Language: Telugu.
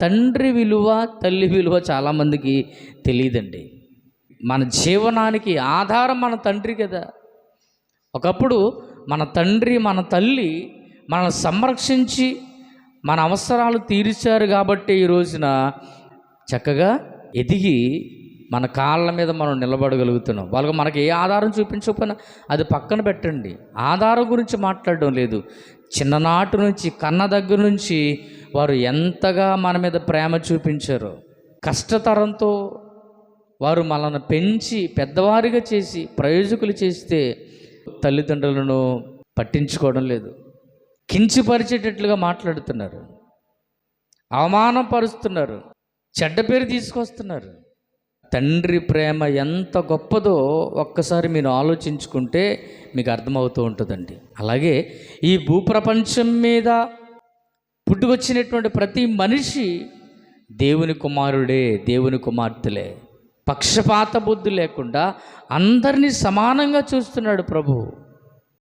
తండ్రి విలువ, తల్లి విలువ చాలామందికి తెలియదండి. మన జీవనానికి ఆధారం మన తండ్రి కదా. ఒకప్పుడు మన తండ్రి, మన తల్లి మనల్ని సంరక్షించి మన అవసరాలు తీర్చారు కాబట్టి ఈ రోజున చక్కగా ఎదిగి మన కాళ్ళ మీద మనం నిలబడగలుగుతున్నాం. వాళ్ళకి మనకి ఏ ఆధారం చూపించకపోయినా అది పక్కన పెట్టండి, ఆధారం గురించి మాట్లాడడం లేదు. చిన్ననాటి నుంచి, కన్న దగ్గర నుంచి వారు ఎంతగా మన మీద ప్రేమ చూపించారో, కష్టతరంతో వారు మనల్ని పెంచి పెద్దవారిగా చేసి ప్రయోజకులు చేస్తే తల్లిదండ్రులను పట్టించుకోవడం లేదు. కించపరిచేటట్లుగా మాట్లాడుతున్నారు, అవమానపరుస్తున్నారు, చెడ్డ పేరు తీసుకొస్తున్నారు. తండ్రి ప్రేమ ఎంత గొప్పదో ఒక్కసారి మీరు ఆలోచించుకుంటే మీకు అర్థమవుతూ ఉంటుందండి. అలాగే ఈ భూప్రపంచం మీద పుట్టుకొచ్చినటువంటి ప్రతి మనిషి దేవుని కుమారుడే, దేవుని కుమార్తెలే. పక్షపాత బుద్ధి లేకుండా అందరినీ సమానంగా చూస్తున్నాడు ప్రభువు.